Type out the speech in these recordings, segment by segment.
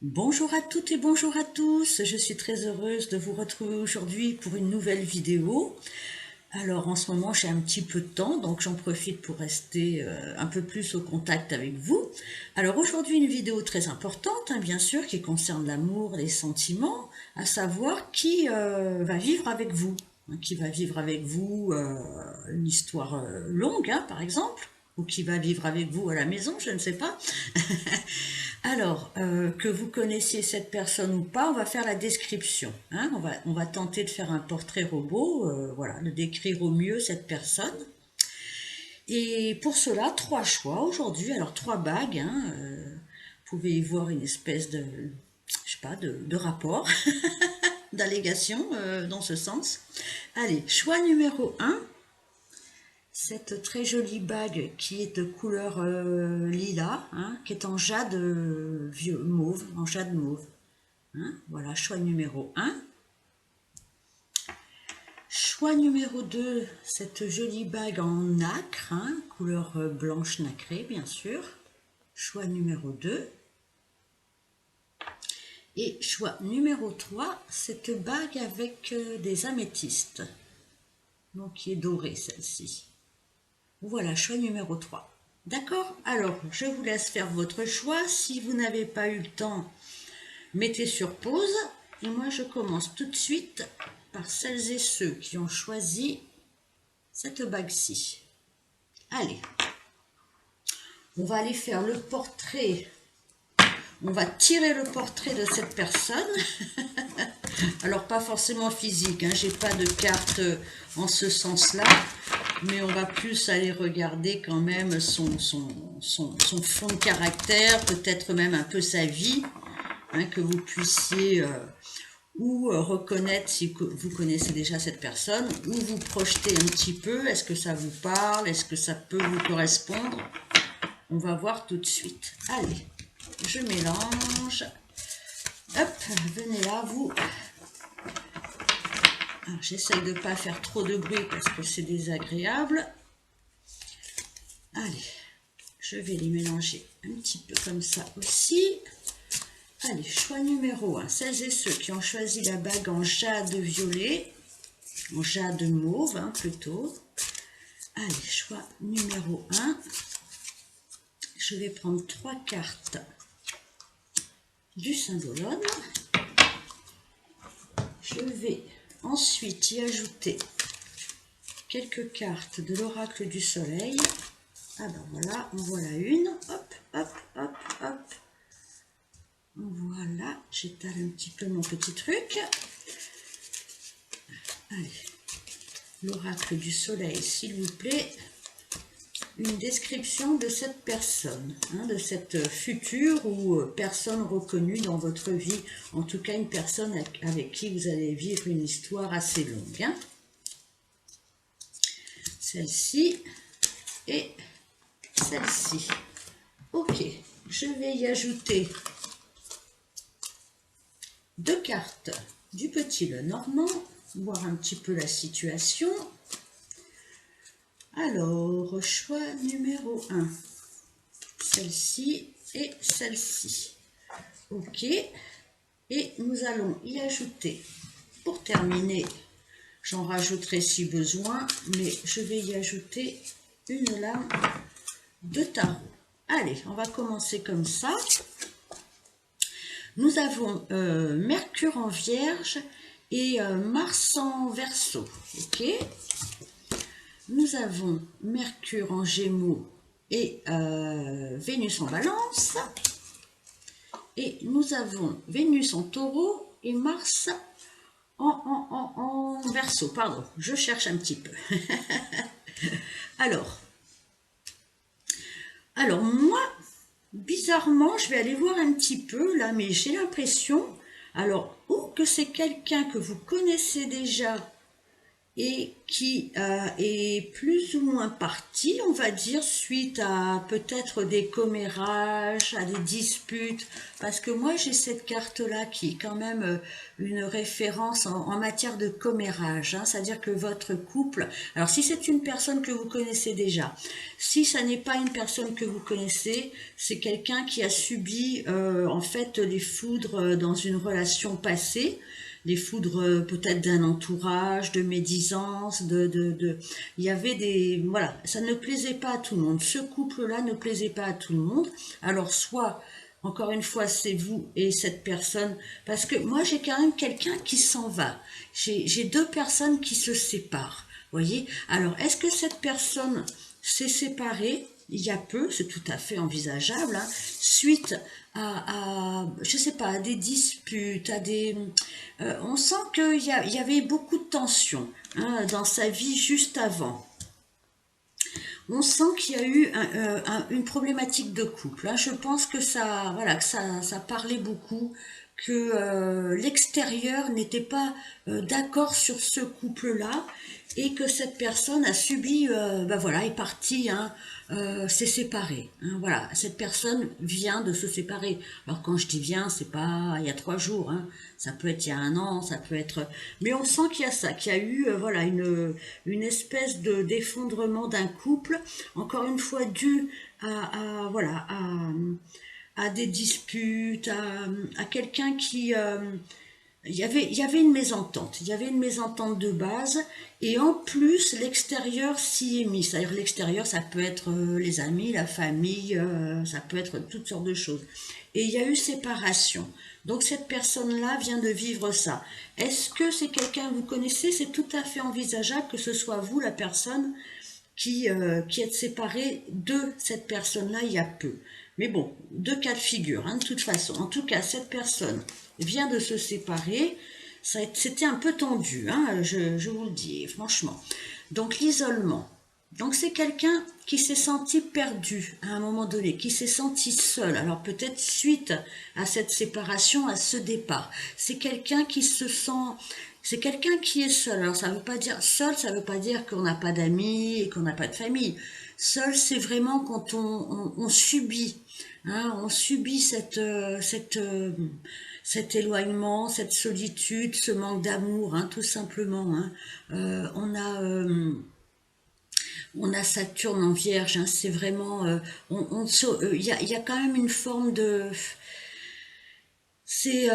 Bonjour à toutes et bonjour à tous, je suis très heureuse de vous retrouver aujourd'hui pour une nouvelle vidéo. Alors en ce moment j'ai un petit peu de temps, donc j'en profite pour rester un peu plus au contact avec vous. Alors aujourd'hui une vidéo très importante, bien sûr, qui concerne l'amour, les sentiments, à savoir qui va vivre avec vous. Qui va vivre avec vous une histoire longue, par exemple, ou qui va vivre avec vous à la maison, je ne sais pas. Alors, que vous connaissiez cette personne ou pas, on va faire la description. On va tenter de faire un portrait robot, voilà, de décrire au mieux cette personne. Et pour cela, trois choix aujourd'hui. Alors, trois bagues. Vous pouvez y voir une espèce de, je sais pas, de rapport, d'allégation dans ce sens. Allez, choix numéro un. Cette très jolie bague qui est de couleur lilas, qui est en jade mauve, en jade mauve. Voilà, choix numéro un. Choix numéro 2, cette jolie bague en nacre, couleur blanche nacrée, bien sûr. Choix numéro 2. Et choix numéro 3, cette bague avec des améthystes. Donc, qui est dorée, celle-ci. Voilà, choix numéro 3. D'accord? Alors, je vous laisse faire votre choix. Si vous n'avez pas eu le temps, mettez sur pause. Et moi, je commence tout de suite par celles et ceux qui ont choisi cette bague-ci. Allez, on va aller faire le portrait. On va tirer le portrait de cette personne. Alors, pas forcément physique, j'ai pas de carte en ce sens-là. Mais on va plus aller regarder quand même son fond de caractère, peut-être même un peu sa vie, que vous puissiez reconnaître si vous connaissez déjà cette personne, ou vous projeter un petit peu, est-ce que ça vous parle, est-ce que ça peut vous correspondre. On va voir tout de suite. Allez, je mélange. Hop, venez là, vous. J'essaye de ne pas faire trop de bruit parce que c'est désagréable. Allez, je vais les mélanger un petit peu comme ça aussi. Allez, choix numéro 1. Celles et ceux qui ont choisi la bague en jade violet, en jade mauve plutôt. Allez, choix numéro 1. Je vais prendre 3 cartes du Saint-Dolonne. Je vais ensuite y ajouter quelques cartes de l'oracle du soleil. Ah ben voilà, en voilà une. Hop, hop, hop, hop. Voilà, j'étale un petit peu mon petit truc. Allez, l'oracle du soleil, s'il vous plaît. Une description de cette personne, de cette future ou personne reconnue dans votre vie. En tout cas, une personne avec qui vous allez vivre une histoire assez longue. Celle-ci et celle-ci. Ok, je vais y ajouter 2 cartes du Petit Lenormand, voir un petit peu la situation. Alors, choix numéro 1, celle-ci et celle-ci. Ok, et nous allons y ajouter, pour terminer, j'en rajouterai si besoin, mais je vais y ajouter une lame de tarot. Allez, on va commencer comme ça. Nous avons Mercure en Vierge et Mars en Verseau. Ok. Nous avons Mercure en Gémeaux et Vénus en Balance. Et nous avons Vénus en Taureau et Mars en Verseau. Pardon, je cherche un petit peu. Alors moi, bizarrement, je vais aller voir un petit peu là, mais j'ai l'impression, alors, ou que c'est quelqu'un que vous connaissez déjà et qui est plus ou moins parti, on va dire, suite à peut-être des commérages, à des disputes, parce que moi j'ai cette carte-là qui est quand même une référence en matière de commérage, hein, c'est-à-dire que votre couple, alors si c'est une personne que vous connaissez déjà, si ça n'est pas une personne que vous connaissez, c'est quelqu'un qui a subi en fait les foudres dans une relation passée, les foudres peut-être d'un entourage, de médisance, il y avait des, voilà, ça ne plaisait pas à tout le monde. Ce couple-là ne plaisait pas à tout le monde. Alors soit, encore une fois, c'est vous et cette personne, parce que moi j'ai quand même quelqu'un qui s'en va. J'ai deux personnes qui se séparent. Voyez. Alors est-ce que cette personne s'est séparée il y a peu, c'est tout à fait envisageable, hein, suite je sais pas, à des disputes, à des, on sent il y avait beaucoup de tensions hein, dans sa vie juste avant. On sent qu'il y a eu une problématique de couple, hein. Je pense que ça, voilà, que ça parlait beaucoup, que l'extérieur n'était pas d'accord sur ce couple-là et que cette personne a subi, ben voilà, est partie, hein, s'est séparée. Hein, voilà, cette personne vient de se séparer. Alors quand je dis vient, c'est pas il y a 3 jours, hein, ça peut être il y a un an, ça peut être. Mais on sent qu'il y a ça, qu'il y a eu, voilà, une espèce de d'effondrement d'un couple, encore une fois dû voilà, à des disputes, à quelqu'un qui il y avait une mésentente, il y avait une mésentente de base, et en plus l'extérieur s'y est mis. C'est-à-dire l'extérieur, ça peut être les amis, la famille, ça peut être toutes sortes de choses. Et il y a eu séparation. Donc cette personne-là vient de vivre ça. Est-ce que c'est quelqu'un que vous connaissez? C'est tout à fait envisageable que ce soit vous, la personne, qui êtes séparé de cette personne-là il y a peu. Mais bon, deux cas de figure, hein, de toute façon. En tout cas, cette personne vient de se séparer. C'était un peu tendu, hein, je vous le dis, franchement. Donc l'isolement. Donc c'est quelqu'un qui s'est senti perdu à un moment donné, qui s'est senti seul. Alors peut-être suite à cette séparation, à ce départ. C'est quelqu'un qui se sent, c'est quelqu'un qui est seul. Alors ça veut pas dire seul, ça veut pas dire qu'on n'a pas d'amis et qu'on n'a pas de famille. Seul, c'est vraiment quand on subit, hein, on subit cet éloignement, cette solitude, ce manque d'amour, hein, tout simplement. Hein. On a Saturne en Vierge, hein, c'est vraiment, il y a quand même une forme de, c'est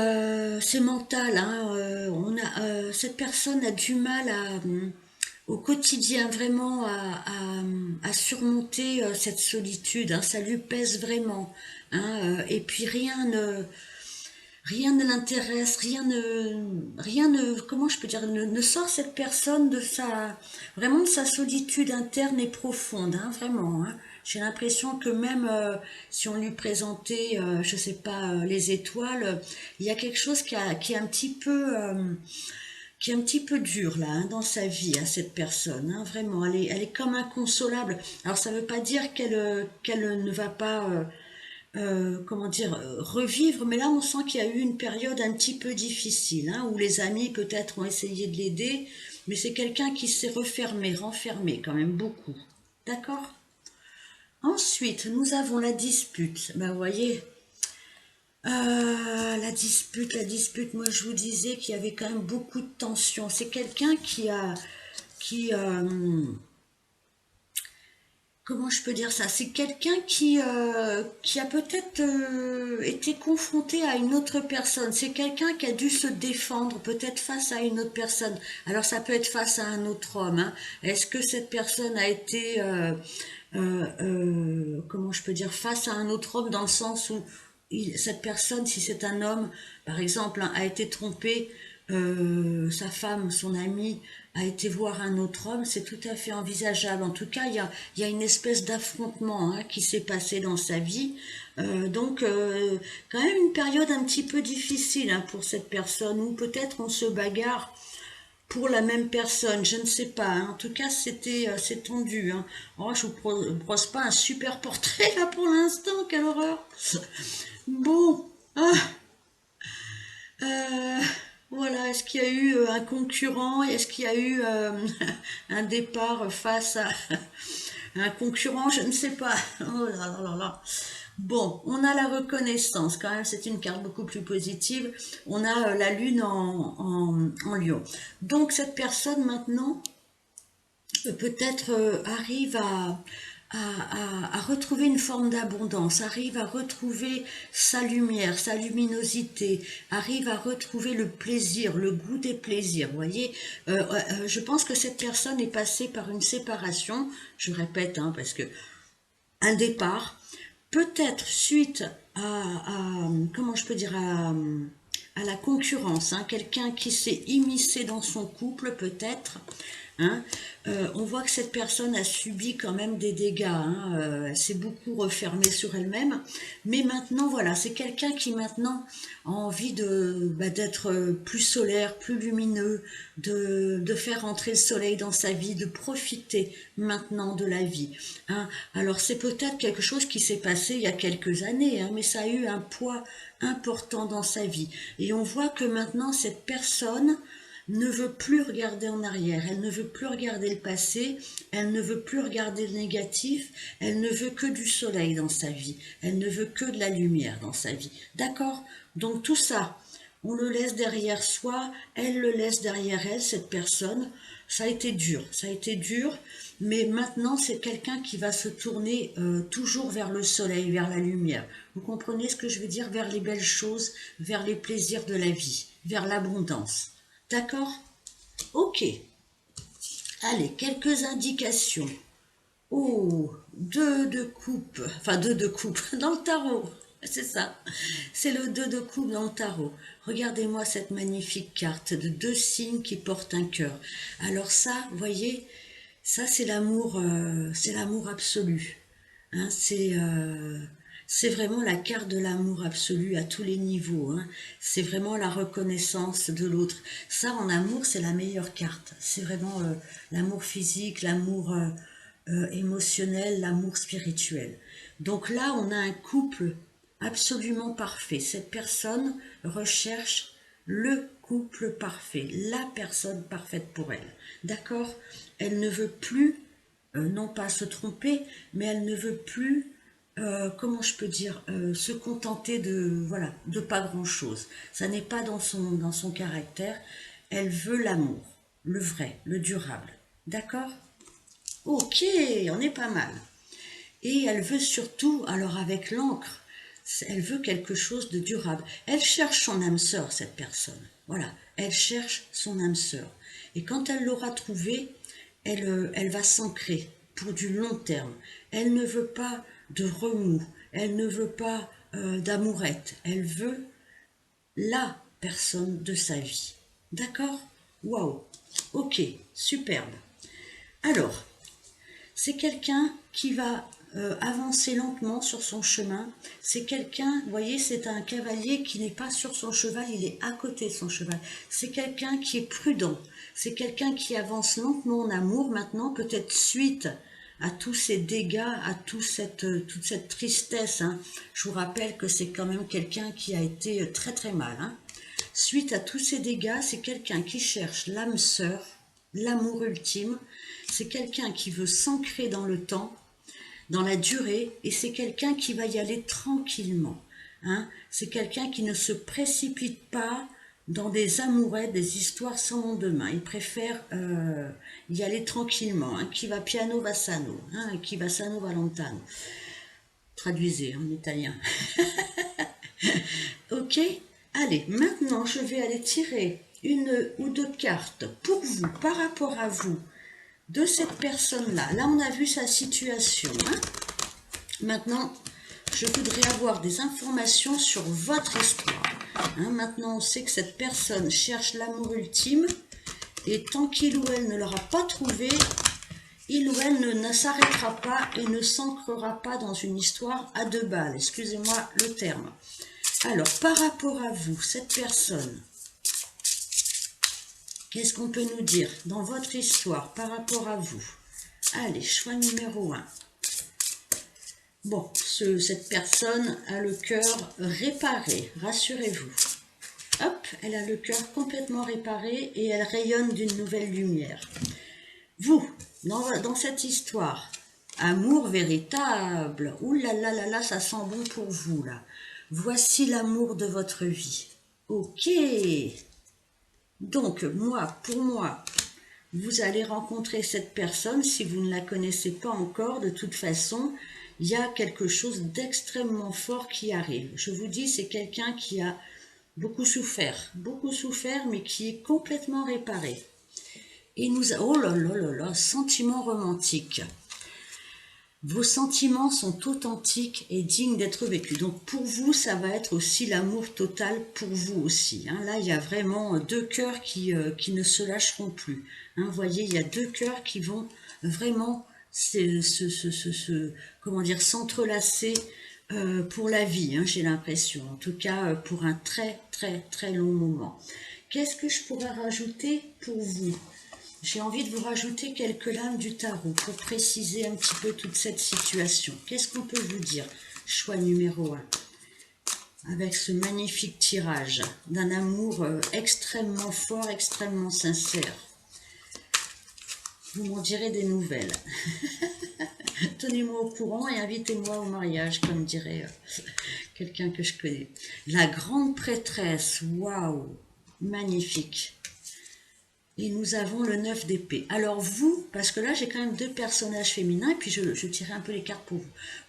mental, hein, cette personne a du mal au quotidien vraiment à surmonter cette solitude, hein, ça lui pèse vraiment, hein, et puis rien ne l'intéresse, comment je peux dire, ne sort cette personne vraiment de sa solitude interne et profonde, hein, vraiment. Hein. J'ai l'impression que même si on lui présentait, je sais pas, les étoiles, il y a quelque chose qui est un petit peu, qui est un petit peu dur là, hein, dans sa vie, à cette personne. Hein, vraiment, elle est comme inconsolable. Alors ça ne veut pas dire qu'elle ne va pas comment dire, revivre, mais là on sent qu'il y a eu une période un petit peu difficile, hein, où les amis peut-être ont essayé de l'aider, mais c'est quelqu'un qui s'est refermé, renfermé quand même beaucoup. D'accord. Ensuite, nous avons la dispute. Ben, vous voyez, la dispute, moi je vous disais qu'il y avait quand même beaucoup de tension. C'est quelqu'un qui, comment je peux dire ça? C'est quelqu'un qui a peut-être été confronté à une autre personne. C'est quelqu'un qui a dû se défendre peut-être face à une autre personne. Alors ça peut être face à un autre homme. Hein. Est-ce que cette personne a été, comment je peux dire, face à un autre homme dans le sens où cette personne, si c'est un homme, par exemple, hein, a été trompé, sa femme, son ami, a été voir un autre homme, c'est tout à fait envisageable. En tout cas, il y a une espèce d'affrontement hein, qui s'est passé dans sa vie. Donc, quand même une période un petit peu difficile hein, pour cette personne, ou peut-être on se bagarre pour la même personne, je ne sais pas. Hein. En tout cas, c'est tendu. Hein. Oh, je vous brosse pas un super portrait là pour l'instant, quelle horreur. Bon, ah, euh, voilà, est-ce qu'il y a eu un concurrent? Est-ce qu'il y a eu un départ face à un concurrent? Je ne sais pas. Oh là là là là. Bon, on a la reconnaissance, quand même, c'est une carte beaucoup plus positive. On a la lune en lion. Donc cette personne maintenant, peut-être arrive à retrouver une forme d'abondance, arrive à retrouver sa lumière, sa luminosité, arrive à retrouver le plaisir, le goût des plaisirs. Vous voyez, je pense que cette personne est passée par une séparation, je répète, hein, parce que un départ, peut-être suite comment je peux dire, à la concurrence, hein, quelqu'un qui s'est immiscé dans son couple peut-être, hein, on voit que cette personne a subi quand même des dégâts, hein, elle s'est beaucoup refermée sur elle-même, mais maintenant voilà, c'est quelqu'un qui maintenant a envie d'être plus solaire, plus lumineux, de faire entrer le soleil dans sa vie, de profiter maintenant de la vie, hein. Alors c'est peut-être quelque chose qui s'est passé il y a quelques années, hein, mais ça a eu un poids important dans sa vie, et on voit que maintenant cette personne ne veut plus regarder en arrière, elle ne veut plus regarder le passé, elle ne veut plus regarder le négatif, elle ne veut que du soleil dans sa vie, elle ne veut que de la lumière dans sa vie. D'accord? Donc tout ça, on le laisse derrière soi, elle le laisse derrière elle, cette personne. Ça a été dur, mais maintenant c'est quelqu'un qui va se tourner toujours vers le soleil, vers la lumière. Vous comprenez ce que je veux dire? Vers les belles choses, vers les plaisirs de la vie, vers l'abondance. D'accord? Ok. Allez, quelques indications. Oh, deux de coupe. Enfin, deux de coupe dans le tarot. C'est ça. C'est le 2 de coupe dans le tarot. Regardez-moi cette magnifique carte de deux signes qui portent un cœur. Alors ça, vous voyez, ça c'est l'amour absolu. Hein, c'est vraiment la carte de l'amour absolu à tous les niveaux, hein. C'est vraiment la reconnaissance de l'autre. Ça, en amour, c'est la meilleure carte. C'est vraiment l'amour physique, l'amour émotionnel, l'amour spirituel. Donc là, on a un couple absolument parfait. Cette personne recherche le couple parfait, la personne parfaite pour elle. D'accord? Elle ne veut plus, non pas se tromper, mais elle ne veut plus, comment je peux dire, se contenter de pas grand-chose. Ça n'est pas dans son caractère. Elle veut l'amour, le vrai, le durable. D'accord? Ok, on est pas mal. Et elle veut surtout, alors avec l'encre, elle veut quelque chose de durable. Elle cherche son âme sœur, cette personne. Voilà, elle cherche son âme sœur. Et quand elle l'aura trouvée, elle va s'ancrer pour du long terme. Elle ne veut pas de remous, elle ne veut pas d'amourette. Elle veut la personne de sa vie. D'accord? Waouh! Ok, superbe. Alors, c'est quelqu'un qui va avancer lentement sur son chemin. C'est quelqu'un, vous voyez, c'est un cavalier qui n'est pas sur son cheval, il est à côté de son cheval. C'est quelqu'un qui est prudent. C'est quelqu'un qui avance lentement en amour maintenant, peut-être suite à tous ces dégâts, à toute cette tristesse, hein. Je vous rappelle que c'est quand même quelqu'un qui a été très très mal, hein. Suite à tous ces dégâts, c'est quelqu'un qui cherche l'âme sœur, l'amour ultime. C'est quelqu'un qui veut s'ancrer dans le temps, dans la durée, et c'est quelqu'un qui va y aller tranquillement, hein. C'est quelqu'un qui ne se précipite pas dans des amourettes, des histoires sans lendemain. Il préfère y aller tranquillement, hein. Qui va piano va sano, hein. Qui va sano va lontano. Traduisez en italien. Ok? Allez, maintenant je vais aller tirer une ou deux cartes pour vous, par rapport à vous, de cette personne-là. Là, on a vu sa situation, hein. Maintenant, je voudrais avoir des informations sur votre histoire, hein. Maintenant, on sait que cette personne cherche l'amour ultime, et tant qu'il ou elle ne l'aura pas trouvé, il ou elle ne s'arrêtera pas et ne s'ancrera pas dans une histoire à deux balles. Excusez-moi le terme. Alors, par rapport à vous, cette personne, qu'est-ce qu'on peut nous dire dans votre histoire par rapport à vous? Allez, choix numéro 1. Bon, cette personne a le cœur réparé, rassurez-vous. Hop, elle a le cœur complètement réparé et elle rayonne d'une nouvelle lumière. Vous, dans cette histoire, amour véritable, ouh là là là là, ça sent bon pour vous là. Voici l'amour de votre vie. Ok. Donc, pour moi, vous allez rencontrer cette personne, si vous ne la connaissez pas encore, de toute façon, il y a quelque chose d'extrêmement fort qui arrive. Je vous dis, c'est quelqu'un qui a beaucoup souffert, mais qui est complètement réparé. Et oh là là là là, sentiments romantiques. Vos sentiments sont authentiques et dignes d'être vécus. Donc pour vous, ça va être aussi l'amour total pour vous aussi. Hein. Là, il y a vraiment deux cœurs qui ne se lâcheront plus. Hein. Vous voyez, il y a deux cœurs qui vont vraiment comment dire, s'entrelacer pour la vie, hein, j'ai l'impression. En tout cas, pour un très très très long moment. Qu'est-ce que je pourrais rajouter pour vous ? J'ai envie de vous rajouter quelques lames du tarot pour préciser un petit peu toute cette situation. Qu'est-ce qu'on peut vous dire? Choix numéro 1. Avec ce magnifique tirage d'un amour extrêmement fort, extrêmement sincère. Vous m'en direz des nouvelles. Tenez-moi au courant et invitez-moi au mariage, comme dirait quelqu'un que je connais. La grande prêtresse, waouh, magnifique. Et nous avons le 9 d'épée. Alors vous, parce que là j'ai quand même deux personnages féminins, et puis je tirerai un peu les cartes pour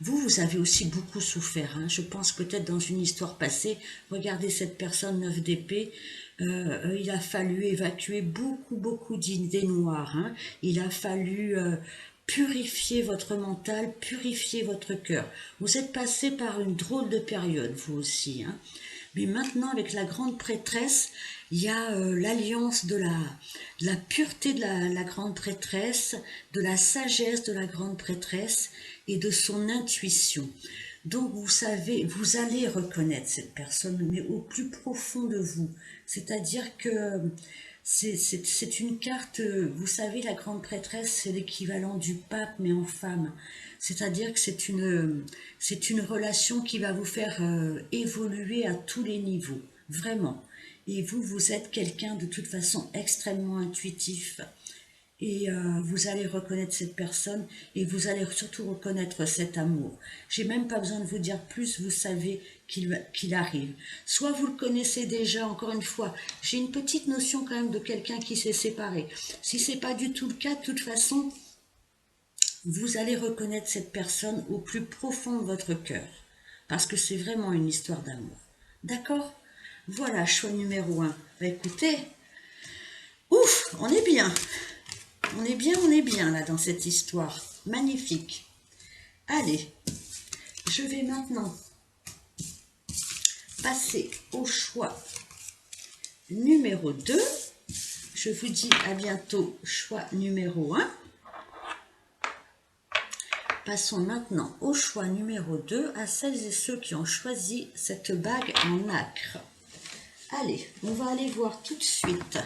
vous. Vous avez aussi beaucoup souffert. Hein. Je pense peut-être dans une histoire passée, regardez cette personne 9 d'épée, il a fallu évacuer beaucoup d'idées noires. Hein. Il a fallu purifier votre mental, purifier votre cœur. Vous êtes passé par une drôle de période, vous aussi. Hein. Mais maintenant, avec la grande prêtresse, il y a l'alliance de la pureté de la grande prêtresse, de la sagesse de la grande prêtresse et de son intuition. Donc vous savez, vous allez reconnaître cette personne, mais au plus profond de vous. C'est-à-dire que c'est une carte, vous savez, la grande prêtresse, c'est l'équivalent du pape, mais en femme. C'est-à-dire que c'est une relation qui va vous faire évoluer à tous les niveaux, vraiment. Et vous êtes quelqu'un de toute façon extrêmement intuitif. Et vous allez reconnaître cette personne et vous allez surtout reconnaître cet amour. J'ai même pas besoin de vous dire plus, vous savez qu'il arrive. Soit vous le connaissez déjà, encore une fois, j'ai une petite notion quand même de quelqu'un qui s'est séparé. Si c'est pas du tout le cas, de toute façon, vous allez reconnaître cette personne au plus profond de votre cœur. Parce que c'est vraiment une histoire d'amour. D'accord? Voilà, choix numéro 1. Bah, écoutez, ouf, on est bien. On est bien là dans cette histoire. Magnifique. Allez, je vais maintenant passer au choix numéro 2. Je vous dis à bientôt, choix numéro 1. Passons maintenant au choix numéro 2 à celles et ceux qui ont choisi cette bague en nacre. Allez, on va aller voir tout de suite.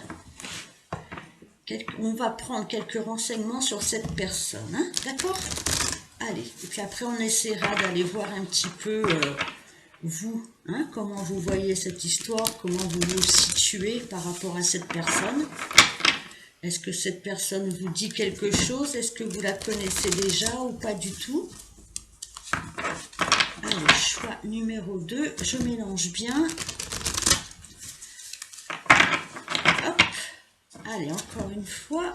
On va prendre quelques renseignements sur cette personne, hein, d'accord? Allez, et puis après on essaiera d'aller voir un petit peu vous, hein, comment vous voyez cette histoire, comment vous vous situez par rapport à cette personne. Est-ce que cette personne vous dit quelque chose? Est-ce que vous la connaissez déjà ou pas du tout? Allez, choix numéro 2, je mélange bien. Hop. Allez, encore une fois,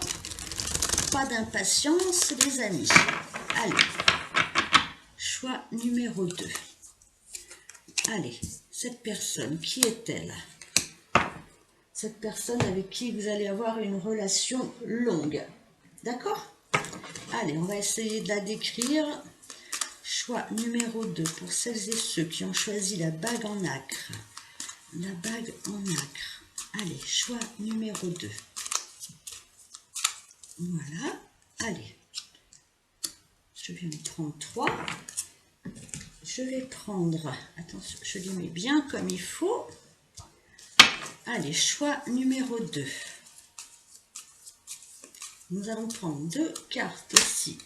pas d'impatience les amis. Allez, choix numéro 2. Allez, cette personne, qui est-elle? Cette personne avec qui vous allez avoir une relation longue. D'accord? Allez, on va essayer de la décrire. Choix numéro 2 pour celles et ceux qui ont choisi la bague en nacre. La bague en nacre. Allez, choix numéro 2. Voilà. Allez. Je vais en prendre 3. Je vais prendre... Attention, je les mets bien comme il faut. Allez, choix numéro 2. Nous allons prendre 2 cartes ici.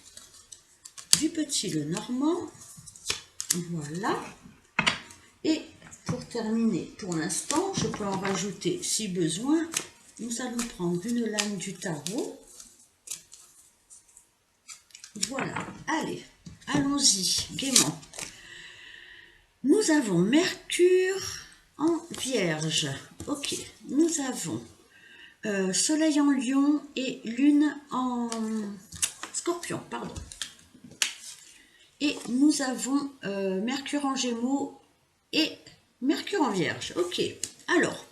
Du petit le normand. Voilà. Et pour terminer, pour l'instant, je peux en rajouter si besoin. Nous allons prendre une lame du tarot. Voilà, allez, allons-y, gaiement. Nous avons Mercure en Vierge. Ok, nous avons Soleil en Lion et Lune en Scorpion, pardon. Et nous avons Mercure en Gémeaux et Mercure en Vierge. Ok, alors,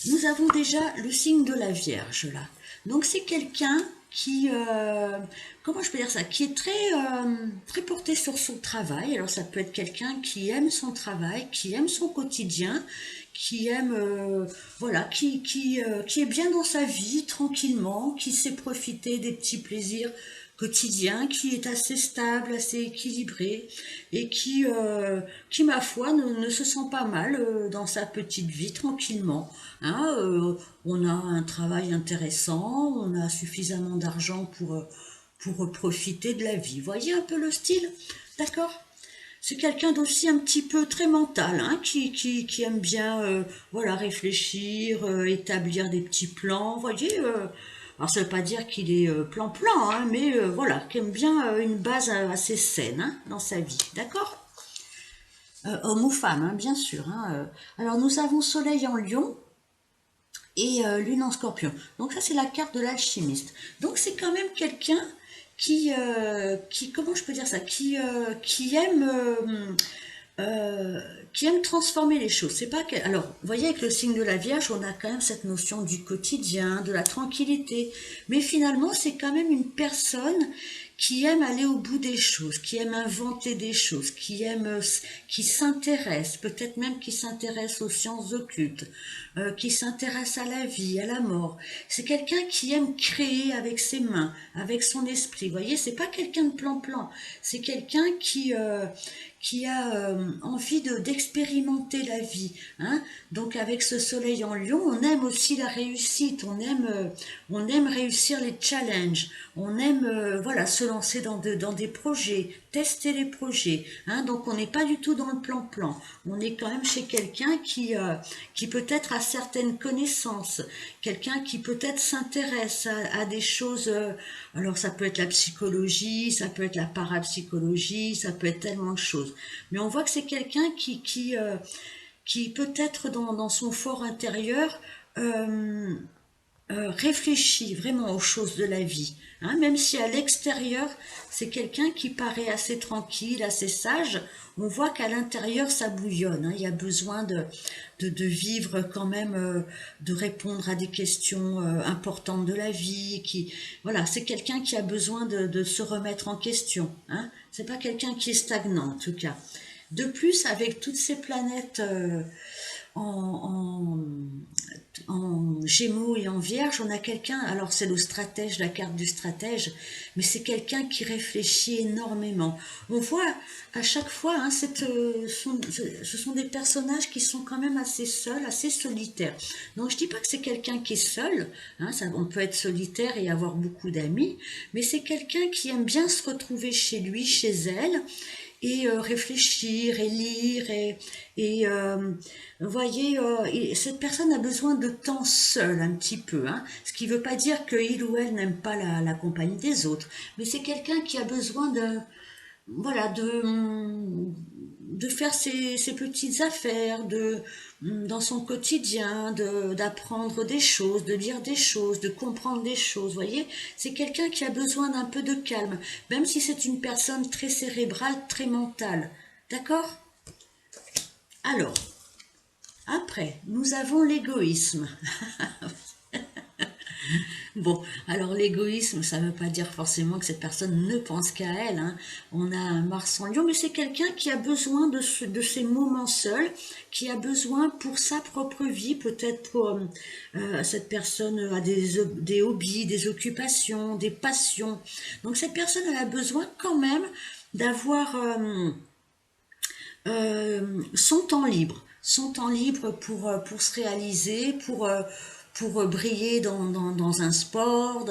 nous avons déjà le signe de la Vierge là. Donc c'est quelqu'un qui, comment je peux dire ça, qui est très porté sur son travail. Alors ça peut être quelqu'un qui aime son travail, qui aime son quotidien, qui aime, voilà, qui est bien dans sa vie, tranquillement, qui sait profiter des petits plaisirs quotidien, qui est assez stable, assez équilibré et qui ma foi, ne se sent pas mal dans sa petite vie tranquillement. Hein, on a un travail intéressant, on a suffisamment d'argent pour profiter de la vie. Voyez un peu le style, d'accord? C'est quelqu'un d'aussi un petit peu très mental, hein, qui aime bien voilà, réfléchir, établir des petits plans, voyez. Alors ça ne veut pas dire qu'il est plan-plan, hein, mais voilà, qui aime bien une base assez saine hein, dans sa vie, d'accord? Homme ou femme, hein, bien sûr. Hein. Alors nous avons Soleil en Lion et Lune en Scorpion. Donc ça c'est la carte de l'alchimiste. Donc c'est quand même quelqu'un comment je peux dire ça, qui aime transformer les choses. C'est pas que, alors, vous voyez, avec le signe de la Vierge, on a quand même cette notion du quotidien, de la tranquillité. Mais finalement, c'est quand même une personne qui aime aller au bout des choses, qui aime inventer des choses, qui s'intéresse, peut-être même qui s'intéresse aux sciences occultes, qui s'intéresse à la vie, à la mort. C'est quelqu'un qui aime créer avec ses mains, avec son esprit. Vous voyez, c'est pas quelqu'un de plan-plan. C'est quelqu'un qui a envie d'expérimenter la vie. Hein. Donc avec ce soleil en Lion, on aime aussi la réussite, on aime réussir les challenges, on aime voilà, se lancer dans des projets, tester les projets. Hein. Donc on n'est pas du tout dans le plan-plan, on est quand même chez quelqu'un qui peut-être a certaines connaissances, quelqu'un qui peut-être s'intéresse à des choses, alors ça peut être la psychologie, ça peut être la parapsychologie, ça peut être tellement de choses. Mais on voit que c'est quelqu'un qui peut-être dans son fort intérieur réfléchit vraiment aux choses de la vie. Hein, même si à l'extérieur, c'est quelqu'un qui paraît assez tranquille, assez sage, on voit qu'à l'intérieur, ça bouillonne. Hein, il y a besoin de vivre quand même, de répondre à des questions importantes de la vie. Voilà, c'est quelqu'un qui a besoin de se remettre en question. Hein, c'est pas quelqu'un qui est stagnant, en tout cas. De plus, avec toutes ces planètes en, en Gémeaux et en Vierge, on a quelqu'un, alors c'est le stratège, la carte du stratège, mais c'est quelqu'un qui réfléchit énormément. On voit à chaque fois, hein, ce sont des personnages qui sont quand même assez seuls, assez solitaires. Donc je dis pas que c'est quelqu'un qui est seul, hein, on peut être solitaire et avoir beaucoup d'amis, mais c'est quelqu'un qui aime bien se retrouver chez lui, chez elle, et réfléchir et lire vous voyez, cette personne a besoin de temps seul un petit peu, hein, ce qui ne veut pas dire qu'il ou elle n'aime pas la compagnie des autres, mais c'est quelqu'un qui a besoin voilà, de faire ses petites affaires, dans son quotidien, d'apprendre des choses, de lire des choses, de comprendre des choses, vous voyez. C'est quelqu'un qui a besoin d'un peu de calme, même si c'est une personne très cérébrale, très mentale. D'accord? Alors, après, nous avons l'égoïsme. Bon, alors l'égoïsme, ça ne veut pas dire forcément que cette personne ne pense qu'à elle. Hein. On a un Mars en Lion, mais c'est quelqu'un qui a besoin de ces moments seuls, qui a besoin pour sa propre vie, peut-être pour cette personne a des hobbies, des occupations, des passions. Donc cette personne, elle a besoin quand même d'avoir son temps libre pour se réaliser, briller dans un sport,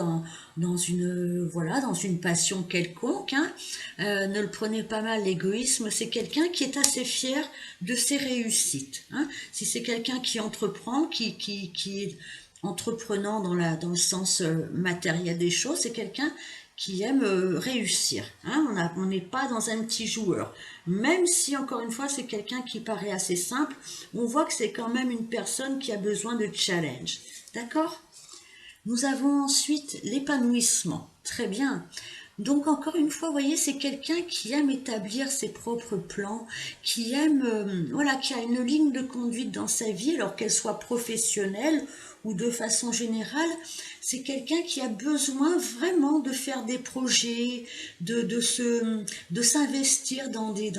dans une, voilà, dans une passion quelconque, hein. Ne le prenez pas mal, l'égoïsme, c'est quelqu'un qui est assez fier de ses réussites, hein. Si c'est quelqu'un qui entreprend, qui est entreprenant dans le sens matériel des choses, c'est quelqu'un qui aime réussir, hein. On n'est pas dans un petit joueur. Même si, encore une fois, c'est quelqu'un qui paraît assez simple, on voit que c'est quand même une personne qui a besoin de challenge. D'accord? Nous avons ensuite l'épanouissement. Très bien. Donc encore une fois, vous voyez, c'est quelqu'un qui aime établir ses propres plans, qui aime, voilà, qui a une ligne de conduite dans sa vie, alors qu'elle soit professionnelle ou de façon générale. C'est quelqu'un qui a besoin vraiment de faire des projets, de s'investir dans des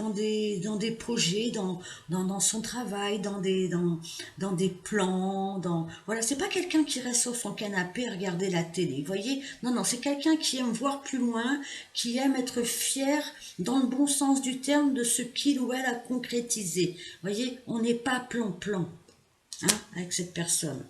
projets, dans son travail, dans des plans, voilà, c'est pas quelqu'un qui reste sur son canapé à regarder la télé, vous voyez, non, non, c'est quelqu'un qui aime voir plus loin, qui aime être fier, dans le bon sens du terme, de ce qu'il ou elle a concrétisé, vous voyez, on n'est pas plan-plan, hein, avec cette personne.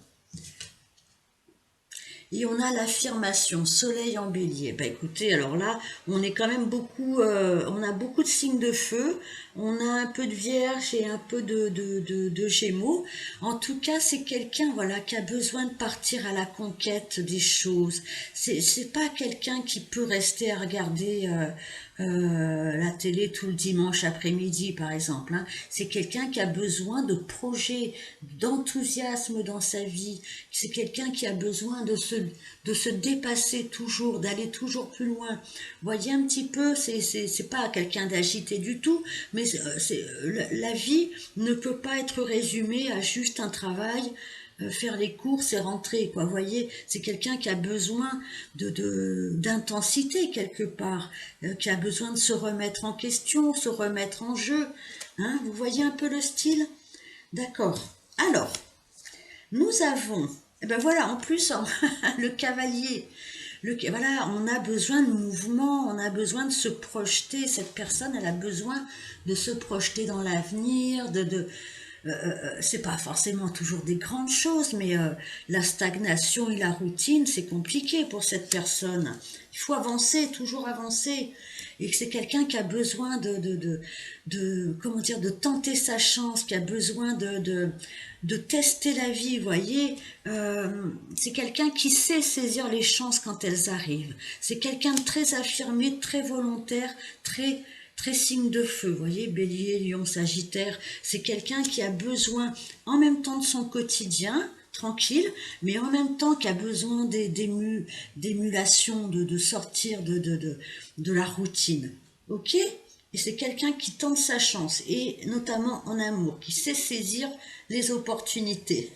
Et on a l'affirmation, soleil en bélier. Ben écoutez, alors là, on est quand même beaucoup, on a beaucoup de signes de feu, on a un peu de vierge et un peu de gémeaux. En tout cas, c'est quelqu'un, voilà, qui a besoin de partir à la conquête des choses. C'est pas quelqu'un qui peut rester à regarder la télé tout le dimanche après-midi, par exemple, hein. C'est quelqu'un qui a besoin de projets, d'enthousiasme dans sa vie. C'est quelqu'un qui a besoin de se dépasser toujours, d'aller toujours plus loin. Vous voyez un petit peu, c'est pas quelqu'un d'agité du tout, mais la vie ne peut pas être résumée à juste un travail, faire les courses et rentrer, quoi. Vous voyez, c'est quelqu'un qui a besoin d'intensité quelque part, qui a besoin de se remettre en question, se remettre en jeu, hein. Vous voyez un peu le style? D'accord. Alors, nous avons, eh ben voilà, en plus, le cavalier. Voilà, on a besoin de mouvement, on a besoin de se projeter. Cette personne, elle a besoin de se projeter dans l'avenir, c'est pas forcément toujours des grandes choses, mais la stagnation et la routine, c'est compliqué pour cette personne. Il faut avancer, toujours avancer. Et que c'est quelqu'un qui a besoin comment dire, de tenter sa chance, qui a besoin de tester la vie, vous voyez. C'est quelqu'un qui sait saisir les chances quand elles arrivent. C'est quelqu'un de très affirmé, de très volontaire, très signe de feu, vous voyez, Bélier, Lion, Sagittaire, c'est quelqu'un qui a besoin en même temps de son quotidien, tranquille, mais en même temps qui a besoin d'émulation, de sortir de la routine, ok? Et c'est quelqu'un qui tente sa chance, et notamment en amour, qui sait saisir les opportunités.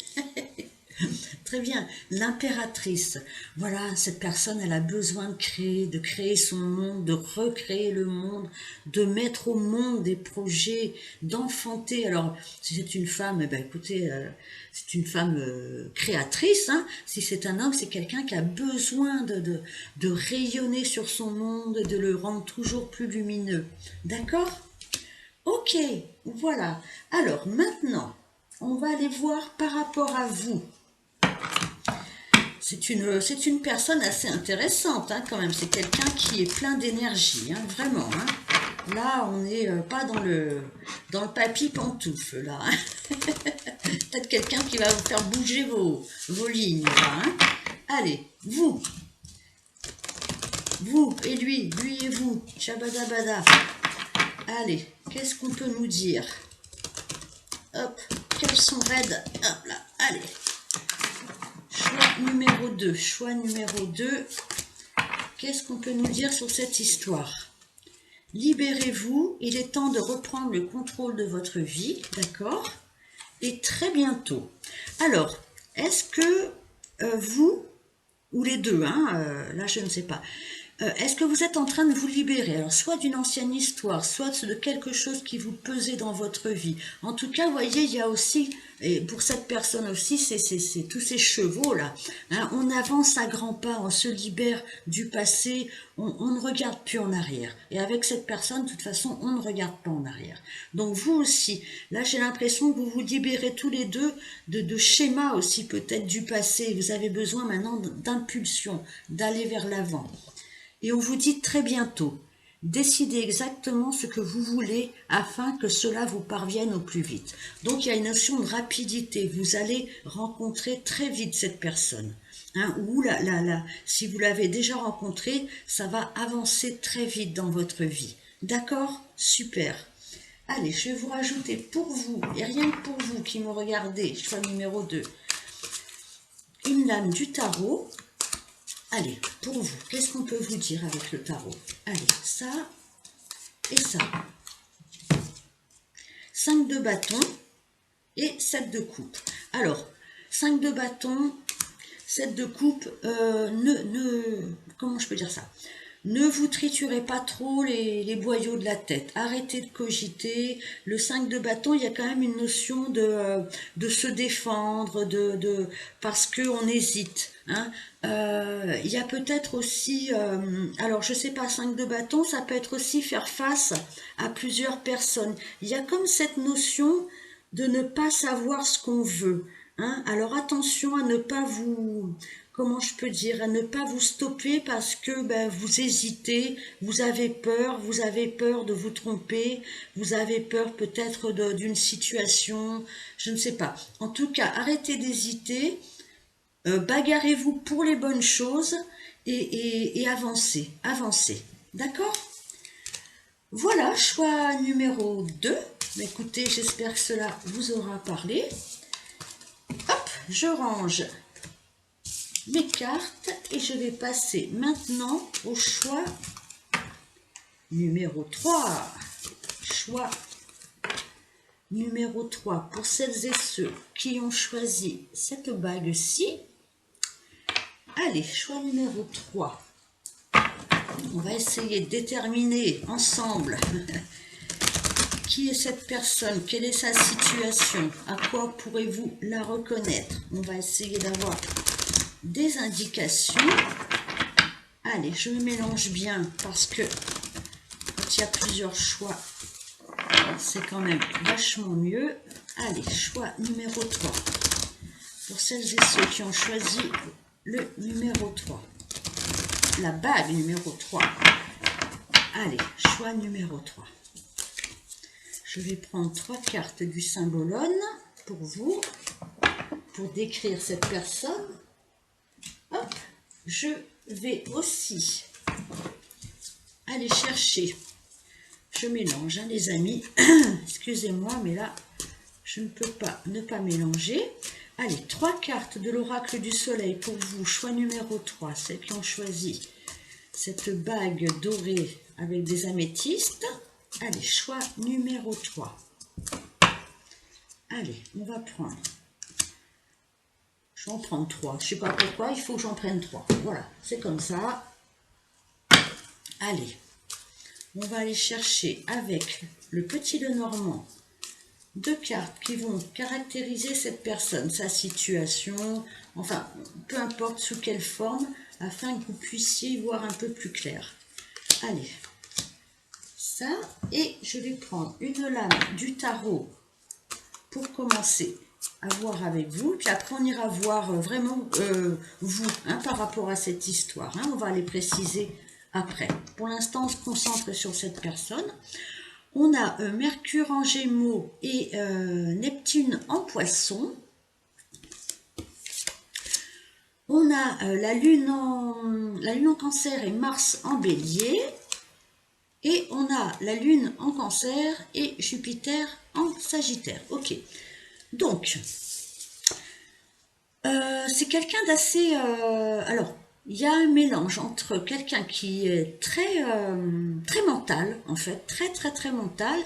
Très bien, l'impératrice. Voilà, cette personne, elle a besoin de créer son monde, de recréer le monde, de mettre au monde des projets, d'enfanter. Alors, si c'est une femme, eh ben, écoutez, c'est une femme créatrice, hein. Si c'est un homme, c'est quelqu'un qui a besoin de rayonner sur son monde, de le rendre toujours plus lumineux. D'accord? Ok, voilà. Alors, maintenant, on va aller voir par rapport à vous. C'est une personne assez intéressante, hein, quand même. C'est quelqu'un qui est plein d'énergie, hein, vraiment. Hein. Là, on n'est pas dans le papy pantoufle, là. Hein. Peut-être quelqu'un qui va vous faire bouger vos lignes, là. Hein. Allez, vous et lui et vous, chabadabada. Allez, qu'est-ce qu'on peut nous dire? Hop, quels sont raides? Hop là, allez. Choix numéro 2. Qu'est-ce qu'on peut nous dire sur cette histoire? Libérez-vous, il est temps de reprendre le contrôle de votre vie, d'accord? Et très bientôt. Alors, est-ce que vous, ou les deux, hein, là je ne sais pas, Est-ce que vous êtes en train de vous libérer? Alors, soit d'une ancienne histoire, soit de quelque chose qui vous pesait dans votre vie. En tout cas, vous voyez, il y a aussi, et pour cette personne aussi, c'est tous ces chevaux-là. Hein, on avance à grands pas, on se libère du passé, on ne regarde plus en arrière. Et avec cette personne, de toute façon, on ne regarde pas en arrière. Donc, vous aussi, là, j'ai l'impression que vous vous libérez tous les deux de schémas aussi, peut-être du passé. Vous avez besoin maintenant d'impulsion, d'aller vers l'avant. Et on vous dit très bientôt, décidez exactement ce que vous voulez afin que cela vous parvienne au plus vite. Donc il y a une notion de rapidité, vous allez rencontrer très vite cette personne. Hein, ou si vous l'avez déjà rencontrée, ça va avancer très vite dans votre vie. D'accord? Super. Allez, je vais vous rajouter pour vous, et rien que pour vous qui me regardez, choix numéro 2, une lame du tarot. Allez, pour vous, qu'est-ce qu'on peut vous dire avec le tarot? Allez, ça et ça. 5 de bâton et 7 de coupe. Alors, 5 de bâton, 7 de coupe, comment je peux dire ça? Ne vous triturez pas trop les boyaux de la tête. Arrêtez de cogiter. Le 5 de bâton, il y a quand même une notion de se défendre, parce qu'on hésite. Hein. Il y a peut-être aussi, alors je sais pas, 5 de bâton, ça peut être aussi faire face à plusieurs personnes. Il y a comme cette notion de ne pas savoir ce qu'on veut. Hein. Alors attention à ne pas vous, comment je peux dire, à ne pas vous stopper parce que vous hésitez, vous avez peur de vous tromper, vous avez peur peut-être d'une situation, je ne sais pas. En tout cas, arrêtez d'hésiter, bagarrez-vous pour les bonnes choses et avancez, avancez. D'accord? Voilà, choix numéro 2. Écoutez, j'espère que cela vous aura parlé. Hop, je range mes cartes et je vais passer maintenant au choix numéro 3. Choix numéro 3 pour celles et ceux qui ont choisi cette bague-ci. Allez, choix numéro 3. On va essayer de déterminer ensemble qui est cette personne, quelle est sa situation, à quoi pourrez-vous la reconnaître. On va essayer d'avoir des indications. Allez, je me mélange bien parce que quand il y a plusieurs choix, c'est quand même vachement mieux. Allez, choix numéro 3. Pour celles et ceux qui ont choisi le numéro 3. La bague numéro 3. Allez, choix numéro 3. Je vais prendre 3 cartes du symbolone pour vous, pour décrire cette personne. Hop, je vais aussi aller chercher, je mélange, hein, les amis, excusez-moi, mais là, je ne peux pas ne pas mélanger. Allez, 3 cartes de l'oracle du soleil pour vous, choix numéro 3, celles qui ont choisi cette bague dorée avec des améthystes. Allez, choix numéro 3. Allez, on va prendre. Je vais en prendre 3. Je ne sais pas pourquoi, il faut que j'en prenne 3. Voilà, c'est comme ça. Allez, on va aller chercher avec le petit Lenormand 2 cartes qui vont caractériser cette personne, sa situation, enfin, peu importe sous quelle forme, afin que vous puissiez y voir un peu plus clair. Allez, ça, et je vais prendre une lame du tarot pour commencer à voir avec vous, puis après on ira voir vraiment vous, hein, par rapport à cette histoire, hein, on va les préciser après. Pour l'instant, on se concentre sur cette personne. On a Mercure en Gémeaux et Neptune en Poisson. On a la Lune en Cancer et Mars en Bélier. Et on a la Lune en Cancer et Jupiter en Sagittaire. Ok. Donc, c'est quelqu'un d'assez... alors, il y a un mélange entre quelqu'un qui est très mental, en fait, très mental,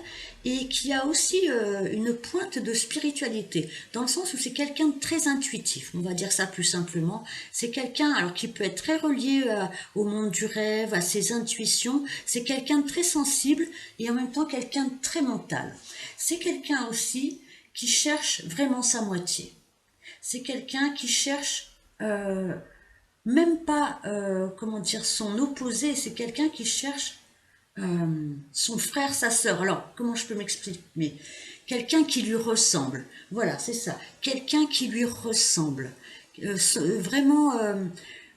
et qui a aussi une pointe de spiritualité, dans le sens où c'est quelqu'un de très intuitif, on va dire ça plus simplement. C'est quelqu'un, alors qui peut être très relié au monde du rêve, à ses intuitions. C'est quelqu'un de très sensible et en même temps quelqu'un de très mental. C'est quelqu'un aussi qui cherche vraiment sa moitié. C'est quelqu'un qui cherche même pas, comment dire, son opposé, c'est quelqu'un qui cherche son frère, sa sœur. Alors, comment je peux m'expliquer? Mais quelqu'un qui lui ressemble. Voilà, c'est ça. Quelqu'un qui lui ressemble. Vraiment,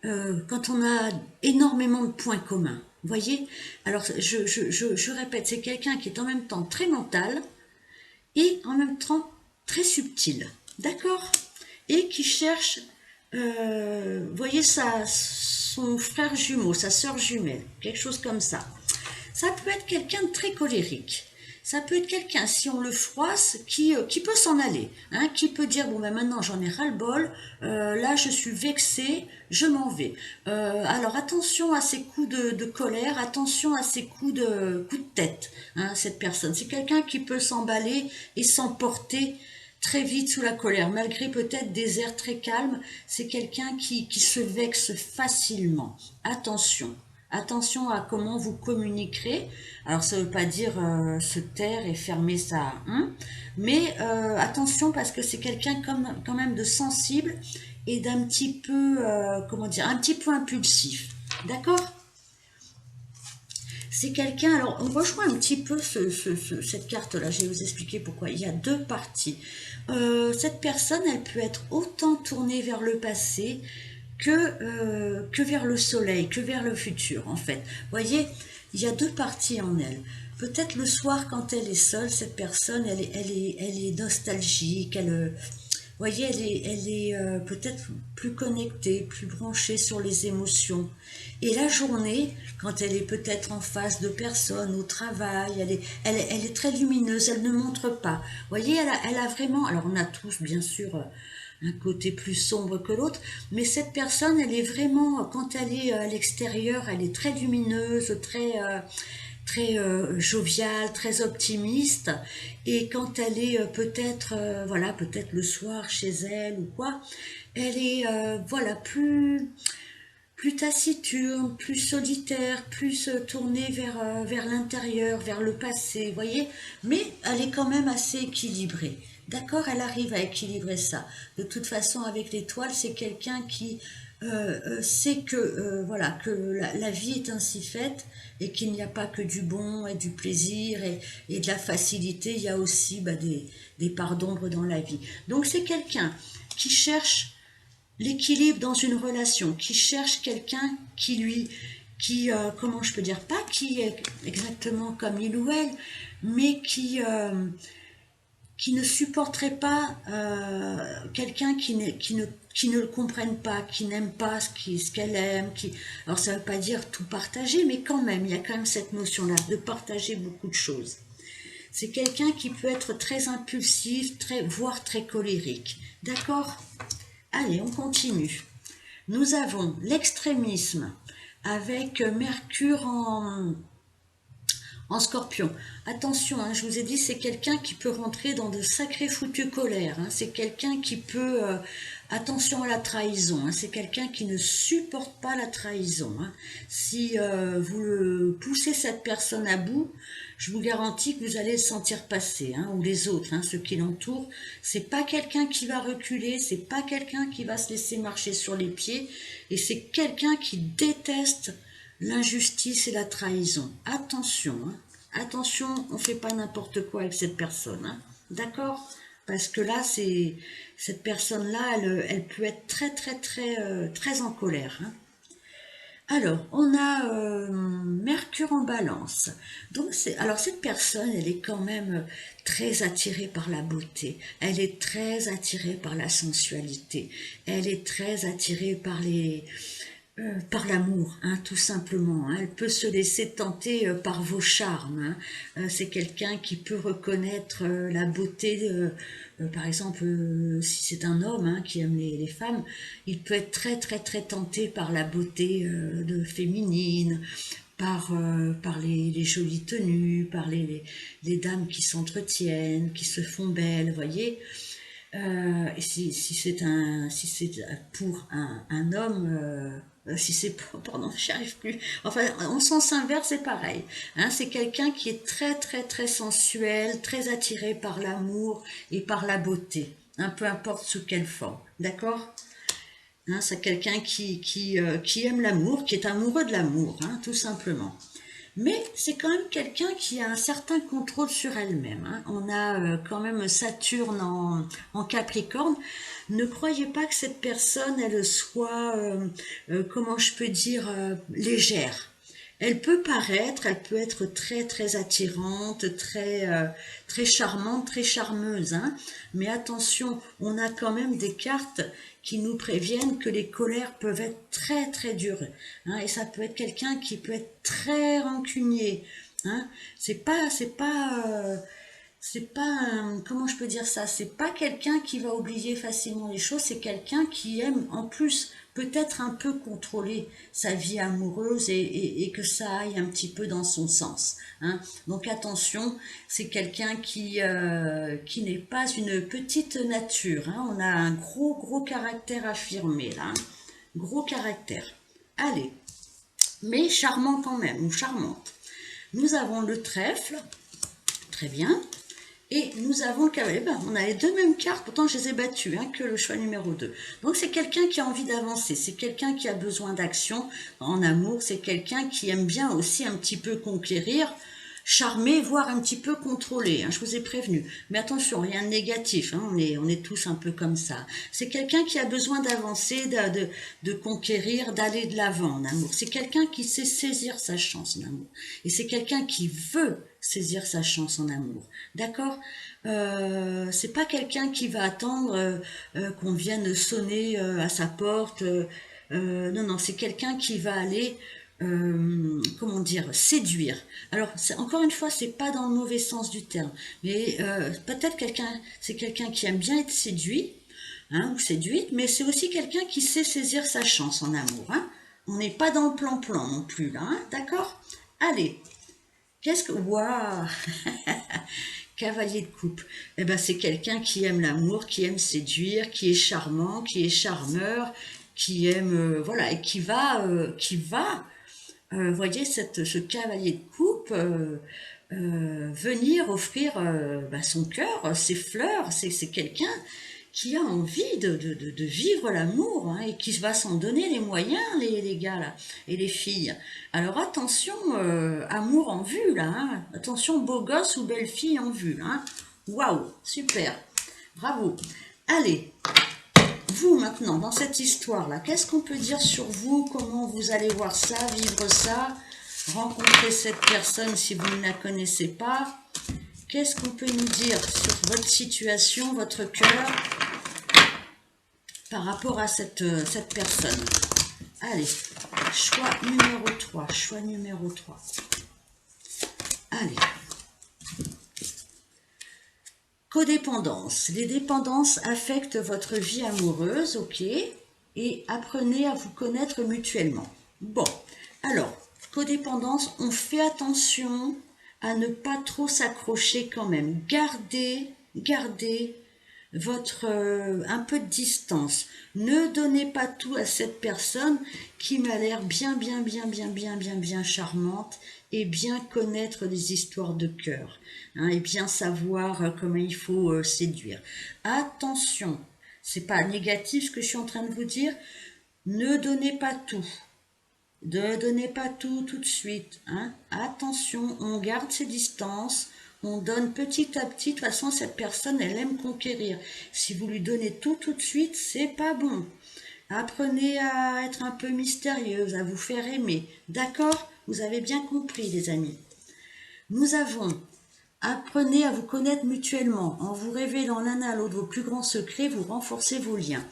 quand on a énormément de points communs. Vous voyez? Alors, je répète, c'est quelqu'un qui est en même temps très mental et en même temps très subtil. D'accord? Et qui cherche, voyez, son frère jumeau, sa sœur jumelle, quelque chose comme ça. Ça peut être quelqu'un de très colérique. Ça peut être quelqu'un, si on le froisse, qui peut s'en aller, hein, qui peut dire, bon ben maintenant j'en ai ras-le-bol, là je suis vexé, je m'en vais. Alors attention à ces coups de colère, attention à ces coups de tête, hein, cette personne. C'est quelqu'un qui peut s'emballer et s'emporter très vite sous la colère, malgré peut-être des airs très calmes. C'est quelqu'un qui se vexe facilement. Attention. Attention à comment vous communiquerez. Alors ça ne veut pas dire se taire et fermer ça, hein, mais attention parce que c'est quelqu'un quand même de sensible et d'un petit peu, comment dire, un petit peu impulsif. D'accord? C'est quelqu'un, alors on rejoint un petit peu cette carte-là, je vais vous expliquer pourquoi. Il y a deux parties. Cette personne, elle peut être autant tournée vers le passé que vers le soleil, que vers le futur, en fait. Vous voyez, il y a deux parties en elle. Peut-être le soir, quand elle est seule, cette personne, elle est nostalgique, vous voyez, elle est peut-être plus connectée, plus branchée sur les émotions. Et la journée, quand elle est peut-être en face de personnes, au travail, elle est très lumineuse, elle ne montre pas. Vous voyez, elle a vraiment, alors on a tous bien sûr un côté plus sombre que l'autre, mais cette personne, elle est vraiment, quand elle est à l'extérieur, elle est très lumineuse, très joviale, très optimiste, et quand elle est peut-être, voilà, peut-être le soir chez elle ou quoi, elle est, voilà, plus taciturne, plus solitaire, plus tournée vers l'intérieur, vers le passé, vous voyez, mais elle est quand même assez équilibrée. D'accord, elle arrive à équilibrer ça. De toute façon, avec l'étoile, c'est quelqu'un qui sait que voilà que la vie est ainsi faite et qu'il n'y a pas que du bon et du plaisir et de la facilité. Il y a aussi des parts d'ombre dans la vie. Donc c'est quelqu'un qui cherche l'équilibre dans une relation, qui cherche quelqu'un comment je peux dire, pas qui est exactement comme il ou elle, mais qui ne supporterait pas quelqu'un qui ne le comprenne pas, qui n'aime pas ce qu'elle aime. Alors ça ne veut pas dire tout partager, mais quand même, il y a quand même cette notion-là de partager beaucoup de choses. C'est quelqu'un qui peut être très impulsif, voire très colérique. D'accord? Allez, on continue. Nous avons l'extrémisme avec Mercure en Scorpion. Attention, hein, je vous ai dit, c'est quelqu'un qui peut rentrer dans de sacrées foutues colères. Hein. C'est quelqu'un qui peut... attention à la trahison. Hein. C'est quelqu'un qui ne supporte pas la trahison. Hein. Si vous poussez cette personne à bout, je vous garantis que vous allez le sentir passer, hein, ou les autres, hein, ceux qui l'entourent. C'est pas quelqu'un qui va reculer, c'est pas quelqu'un qui va se laisser marcher sur les pieds, et c'est quelqu'un qui déteste l'injustice et la trahison. Attention, hein. Attention, on ne fait pas n'importe quoi avec cette personne. Hein. D'accord? Parce que là, cette personne-là, elle peut être très en colère. Hein. Alors, on a Mercure en balance. Donc, alors cette personne, elle est quand même très attirée par la beauté. Elle est très attirée par la sensualité. Elle est très attirée par Par l'amour, hein, tout simplement. Hein. Elle peut se laisser tenter par vos charmes. Hein. C'est quelqu'un qui peut reconnaître la beauté. Par exemple, si c'est un homme hein, qui aime les femmes, il peut être très très très tenté par la beauté de féminine, par les jolies tenues, par les dames qui s'entretiennent, qui se font belles, voyez. Et si c'est si c'est pour un homme, si c'est pour, pardon, j'y arrive plus. Enfin, en sens inverse, c'est pareil. Hein, c'est quelqu'un qui est très très très sensuel, très attiré par l'amour et par la beauté. Hein, peu importe sous quelle forme. D'accord? Hein, c'est quelqu'un qui aime l'amour, qui est amoureux de l'amour, hein, tout simplement. Mais c'est quand même quelqu'un qui a un certain contrôle sur elle-même. Hein. On a quand même Saturne en Capricorne. Ne croyez pas que cette personne, elle soit, comment je peux dire, légère. Elle peut paraître, elle peut être très très attirante, très charmante, très charmeuse. Hein. Mais attention, on a quand même des cartes qui nous préviennent que les colères peuvent être très très dures. Hein. Et ça peut être quelqu'un qui peut être très rancunier. Hein. C'est pas comment je peux dire ça, c'est pas quelqu'un qui va oublier facilement les choses, c'est quelqu'un qui aime en plus peut-être un peu contrôler sa vie amoureuse et que ça aille un petit peu dans son sens. Hein. Donc attention, c'est quelqu'un qui n'est pas une petite nature. Hein. On a un gros gros caractère affirmé là. Hein. Gros caractère. Allez, mais charmant quand même, ou charmante. Nous avons le trèfle, très bien. Et nous avons le cavalier. Ben, on a les deux mêmes cartes, pourtant je les ai battues, hein, que le choix numéro 2. Donc c'est quelqu'un qui a envie d'avancer, c'est quelqu'un qui a besoin d'action en amour, c'est quelqu'un qui aime bien aussi un petit peu conquérir, charmer, voire un petit peu contrôler. Hein, je vous ai prévenu. Mais attention, rien de négatif, hein, on est tous un peu comme ça. C'est quelqu'un qui a besoin d'avancer, de conquérir, d'aller de l'avant en amour. C'est quelqu'un qui sait saisir sa chance en amour. Et c'est quelqu'un qui veut saisir sa chance en amour. D'accord. C'est pas quelqu'un qui va attendre qu'on vienne sonner à sa porte. Non, non, c'est quelqu'un qui va aller, comment dire, séduire. Alors, encore une fois, c'est pas dans le mauvais sens du terme, mais peut-être c'est quelqu'un qui aime bien être séduit, hein, ou séduite, mais c'est aussi quelqu'un qui sait saisir sa chance en amour. Hein. On n'est pas dans le plan-plan non plus, là, hein, d'accord. Allez, qu'est-ce que... Waouh. Cavalier de coupe. Eh ben, c'est quelqu'un qui aime l'amour, qui aime séduire, qui est charmant, qui est charmeur, qui aime... voilà, et voyez, ce cavalier de coupe, venir offrir son cœur, ses fleurs, c'est quelqu'un qui a envie de vivre l'amour hein, et qui va s'en donner les moyens, les gars là, et les filles. Alors attention, amour en vue là, hein. Attention beau gosse ou belle fille en vue. Hein. Waouh, super, bravo. Allez, vous maintenant, dans cette histoire-là, qu'est-ce qu'on peut dire sur vous? Comment vous allez voir ça, vivre ça, rencontrer cette personne si vous ne la connaissez pas? Qu'est-ce qu'on peut nous dire sur votre situation, votre cœur, par rapport à cette personne? Allez, choix numéro 3, choix numéro 3. Allez. Codépendance. Les dépendances affectent votre vie amoureuse, ok, et apprenez à vous connaître mutuellement. Bon, alors, codépendance, on fait attention à ne pas trop s'accrocher quand même. Gardez votre un peu de distance. Ne donnez pas tout à cette personne qui m'a l'air bien charmante et bien connaître les histoires de cœur, hein, et bien savoir comment il faut séduire. Attention, c'est pas négatif ce que je suis en train de vous dire. Ne donnez pas tout. Ne donnez pas tout de suite. Hein. Attention, on garde ses distances. On donne petit à petit. De toute façon, cette personne, elle aime conquérir. Si vous lui donnez tout de suite, c'est pas bon. Apprenez à être un peu mystérieuse, à vous faire aimer. D'accord? Vous avez bien compris, les amis. Nous avons apprenez à vous connaître mutuellement. En vous révélant l'un à l'autre vos plus grands secrets, vous renforcez vos liens.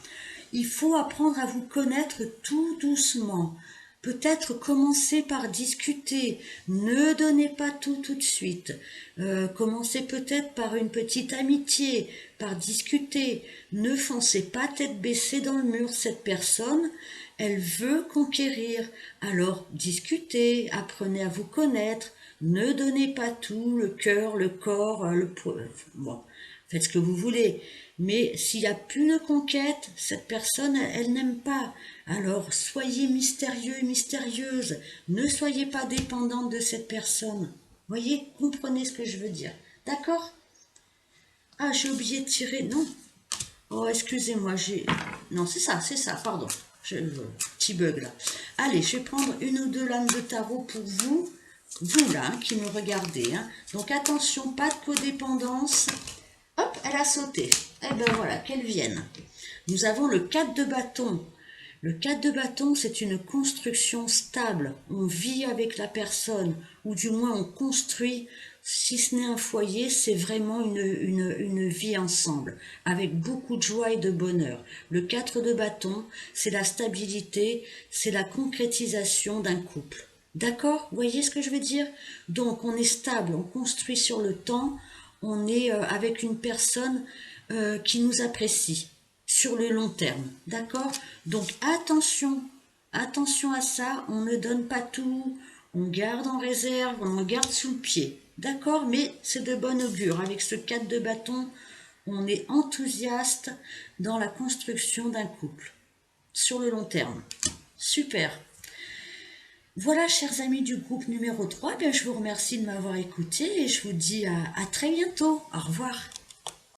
Il faut apprendre à vous connaître tout doucement. Peut-être commencer par discuter. Ne donnez pas tout tout de suite. Commencez peut-être par une petite amitié, par discuter. Ne foncez pas tête baissée dans le mur. Cette personne, elle veut conquérir. Alors discutez, apprenez à vous connaître. Ne donnez pas tout, le cœur, le corps, bon, faites ce que vous voulez. Mais s'il n'y a plus de conquête, cette personne, elle n'aime pas. Alors, soyez mystérieux, mystérieuse. Ne soyez pas dépendante de cette personne. Voyez, comprenez ce que je veux dire. D'accord? Ah, j'ai oublié de tirer. Non. Oh, excusez-moi, j'ai... Non, c'est ça, pardon. Petit bug là. Allez, je vais prendre une ou deux lames de tarot pour vous. Vous là, hein, qui me regardez. Hein. Donc attention, pas de codépendance. Hop, elle a sauté. Eh ben voilà, qu'elle vienne. Nous avons le 4 de bâton. Le 4 de bâton, c'est une construction stable. On vit avec la personne, ou du moins on construit, si ce n'est un foyer, c'est vraiment une vie ensemble, avec beaucoup de joie et de bonheur. Le 4 de bâton, c'est la stabilité, c'est la concrétisation d'un couple. D'accord? Vous voyez ce que je veux dire? Donc on est stable, on construit sur le temps, on est avec une personne qui nous apprécie sur le long terme. D'accord? Donc attention, attention à ça, on ne donne pas tout, on garde en réserve, on garde sous le pied. D'accord? Mais c'est de bon augure. Avec ce 4 de bâton, on est enthousiaste dans la construction d'un couple sur le long terme. Super. Voilà, chers amis du groupe numéro 3, bien, je vous remercie de m'avoir écouté et je vous dis à très bientôt. Au revoir.